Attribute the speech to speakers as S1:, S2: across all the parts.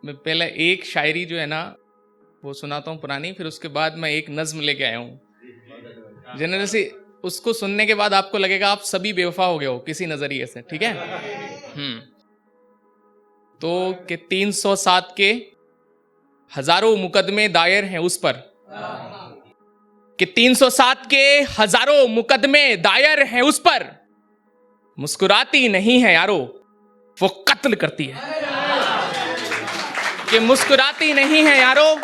S1: मैं पहले एक शायरी जो है ना वो सुनाता हूँ पुरानी, फिर उसके बाद मैं एक नज्म लेके आया हूँ। जनरल से उसको सुनने के बाद आपको लगेगा आप सभी बेवफा हो गए हो किसी नजरिए से, ठीक है। तो कि 307 के हजारों मुकदमे दायर हैं उस पर, कि 307 के हजारों मुकदमे दायर हैं उस पर, मुस्कुराती नहीं है यारो वो कत्ल करती है। कि मुस्कुराती नहीं है यारो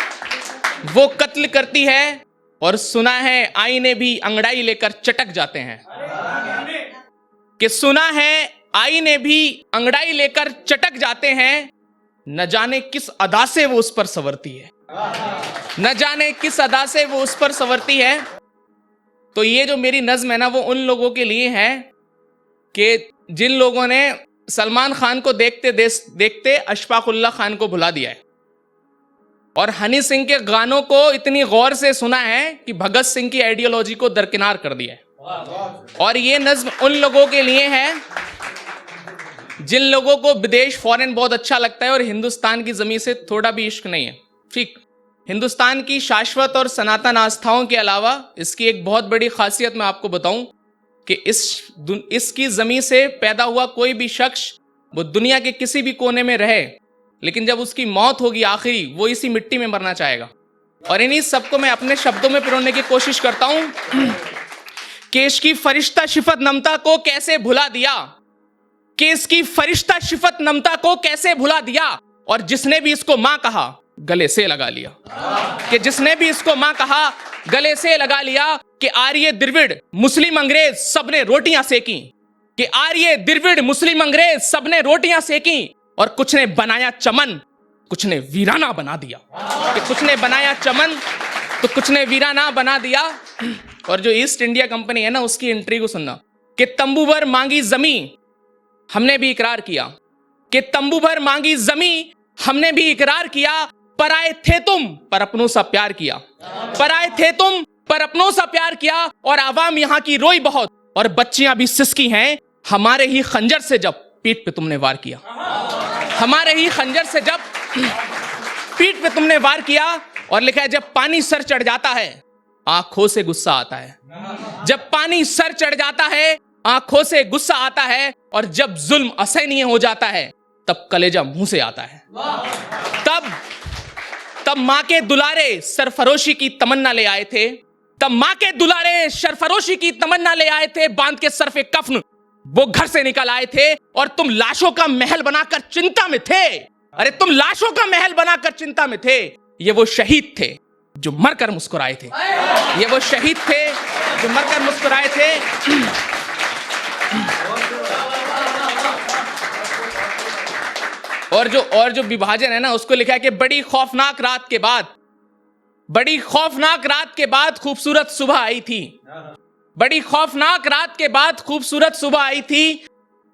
S1: वो कत्ल करती है, और सुना है आईने भी अंगड़ाई लेकर चटक जाते हैं। कि सुना है आईने भी अंगड़ाई लेकर चटक जाते हैं, न जाने किस अदा से वो उस पर संवरती है, न जाने किस अदा से वो उस पर संवरती है। तो ये जो मेरी नज्म है ना वो उन लोगों के लिए है कि जिन लोगों ने सलमान खान को देखते देखते अशफाकुल्ला खान को भुला दिया है, और हनी सिंह के गानों को इतनी गौर से सुना है कि भगत सिंह की आइडियोलॉजी को दरकिनार कर दिया है। और ये नज्म उन लोगों के लिए है जिन लोगों को विदेश फॉरेन बहुत अच्छा लगता है और हिंदुस्तान की जमीन से थोड़ा भी इश्क नहीं है। ठीक, हिंदुस्तान की शाश्वत और सनातन आस्थाओं के अलावा इसकी एक बहुत बड़ी खासियत मैं आपको बताऊं कि इसकी जमीन से पैदा हुआ कोई भी शख्स वो दुनिया के किसी भी कोने में रहे, लेकिन जब उसकी मौत होगी आखिरी, वो इसी मिट्टी में मरना चाहेगा। और इन्हीं सबको मैं अपने शब्दों में पिरोने की कोशिश करता हूं कि इसकी फरिश्ता शिफत नमता को कैसे भुला दिया, कि इसकी फरिश्ता शिफत नमता को कैसे भुला दिया, और जिसने भी इसको मां कहा गले से लगा लिया। कि जिसने भी इसको मां कहा गले से लगा लिया। कि आर्य द्रविड़ मुस्लिम अंग्रेज सबने रोटियां सेकी, कि आर्य द्रविड़ मुस्लिम अंग्रेज सबने रोटियां सेकी, और कुछ ने बनाया चमन कुछ ने वीराना बना दिया। कि कुछ ने बनाया चमन तो कुछ ने वीराना बना दिया। और जो ईस्ट इंडिया कंपनी है ना उसकी एंट्री को सुनना, कि तंबू भर मांगी जमी हमने भी इकरार किया, कि तंबू भर मांगी जमी हमने भी इकरार किया, पर आए थे तुम पर अपनों सा प्यार किया, पर आए थे तुम पर अपनों सा प्यार किया, और आवाम यहाँ की रोई बहुत और बच्चियां भी सिसकी हैं, हमारे ही खंजर से जब पीठ पे तुमने वार किया, हमारे ही खंजर से जब पीठ पे तुमने वार किया। और लिखा है जब पानी सर चढ़ जाता है आंखों से गुस्सा आता है, जब पानी सर चढ़ जाता है आंखों से गुस्सा आता है, और जब जुल्म असहनीय हो जाता है तब कलेजा मुंह से आता है। तब मां के दुलारे सरफरोशी की तमन्ना ले आए थे, तब मां के दुलारे सरफरोशी की तमन्ना ले आए थे, बांध के सर पे कफन वो घर से निकल आए थे, और तुम लाशों का महल बनाकर चिंता में थे। अरे तुम लाशों का महल बनाकर चिंता में थे। ये वो शहीद थे जो मरकर मुस्कुराए थे, ये वो शहीद थे जो मरकर मुस्कुराए थे। और जो विभाजन है ना उसको लिखा है कि बड़ी खौफनाक रात के बाद, बड़ी खौफनाक रात के बाद खूबसूरत सुबह आई थी, बड़ी खौफनाक रात के बाद खूबसूरत सुबह आई थी,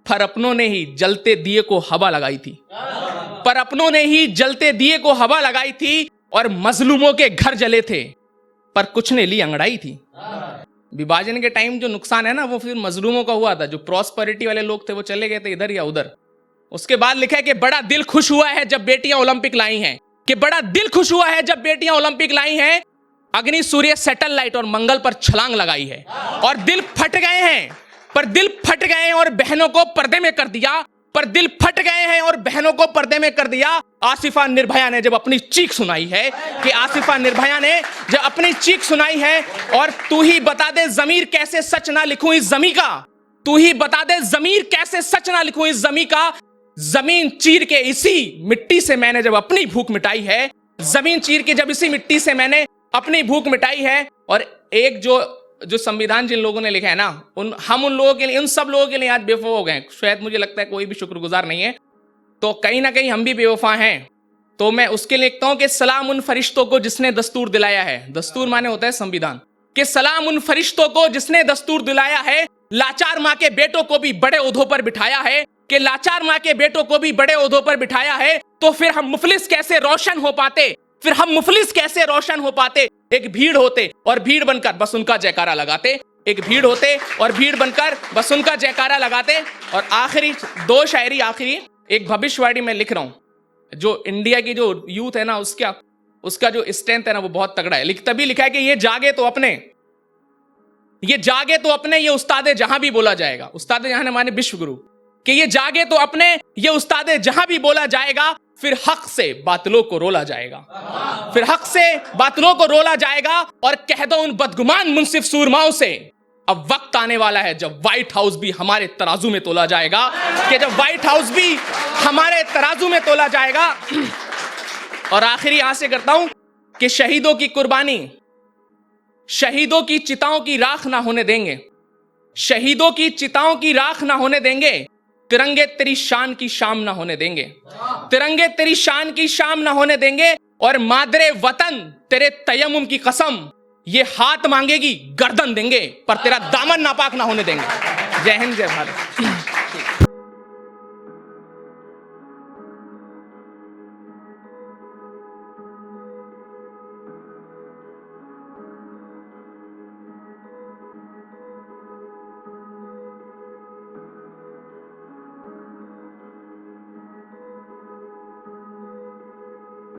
S1: पर अपनों ने ही जलते दिए को हवा लगाई थी, पर अपनों ने ही जलते दिए को हवा लगाई थी, और मजलूमों के घर जले थे पर कुछ ने ली अंगड़ाई थी। विभाजन के टाइम जो नुकसान है ना वो फिर मजलूमों का हुआ था, जो प्रॉस्पेरिटी वाले लोग थे वो चले गए थे इधर या उधर। उसके बाद लिखा है कि बड़ा दिल खुश हुआ है जब बेटियां ओलंपिक लाई हैं, कि बड़ा दिल खुश हुआ है जब बेटियां ओलंपिक लाई हैं, अग्नि सूर्य सैटेलाइट और मंगल पर छलांग लगाई है, और दिल फट गए हैं, पर दिल फट गए हैं और बहनों को पर्दे में कर दिया, पर दिल फट गए हैं और बहनों को पर्दे में कर दिया। आसिफा निर्भया ने जब अपनी चीख सुनाई है, कि आसिफा निर्भया ने जब अपनी चीख सुनाई है, और तू ही बता दे जमीर कैसे सच ना लिखूं इस जमी का, तू ही बता दे जमीर कैसे सच ना लिखूं इस जमी का, जमीन चीर के इसी मिट्टी से मैंने जब अपनी भूख मिटाई है, जमीन चीर के जब इसी मिट्टी से मैंने अपनी भूख मिटाई है। और एक जो संविधान जिन लोगों ने लिखा है ना, हम उन लोगों के लिए, उन सब लोगों के लिए आज बेवफा हो गए। शायद मुझे लगता है कोई भी शुक्रगुजार नहीं है, तो कहीं ना कहीं हम भी बेवफा हैं। तो मैं उसके लिए लिखता हूं कि सलाम उन फरिश्तों को जिसने दस्तूर दिलाया है, दस्तूर माने होता है संविधान, कि सलाम उन फरिश्तों को जिसने दस्तूर दिलाया है, लाचार माँ के बेटों को भी बड़े ओहदों पर बिठाया है, कि लाचार माँ के बेटों को भी बड़े ओहदों पर बिठाया है। तो फिर हम मुफलिस कैसे रोशन हो पाते, फिर हम मुफलिस कैसे रोशन हो पाते। एक भीड़ होते और भीड़ बनकर बस उनका जयकारा लगाते, एक भीड़ होते और भीड़ बनकर बस उनका जयकारा लगाते। और आखिरी दो शायरी, आखिरी एक भविष्यवाणी में लिख रहा हूं, जो इंडिया की जो यूथ है ना, उसका जो स्ट्रेंथ है ना, वो बहुत तगड़ा है। तभी लिखा है कि ये जागे तो अपने, ये उस्ताद जहां भी बोला जाएगा। उस्ताद जहां माने विश्व गुरु, कि ये जागे तो अपने, ये उस्ताद जहां भी बोला जाएगा, फिर हक से बातलों को रोला जाएगा, फिर हक से बातलों को रोला जाएगा। और कह दो उन बदगुमान मुंसिफ सूरमाओं से, अब वक्त आने वाला है जब व्हाइट हाउस भी हमारे तराजू में तोला जाएगा, कि जब व्हाइट हाउस भी हमारे तराजू में तोला जाएगा। और आखिरी यहां से करता हूं कि शहीदों की कुर्बानी, शहीदों की चिताओं की राख ना होने देंगे, शहीदों की चिताओं की राख ना होने देंगे, तिरंगे तेरी शान की शाम ना होने देंगे, तिरंगे तेरी शान की शाम ना होने देंगे। और मादरे वतन तेरे तयम्मुम की कसम, ये हाथ मांगेगी गर्दन देंगे, पर तेरा दामन नापाक ना होने देंगे। जय हिंद, जय भारत।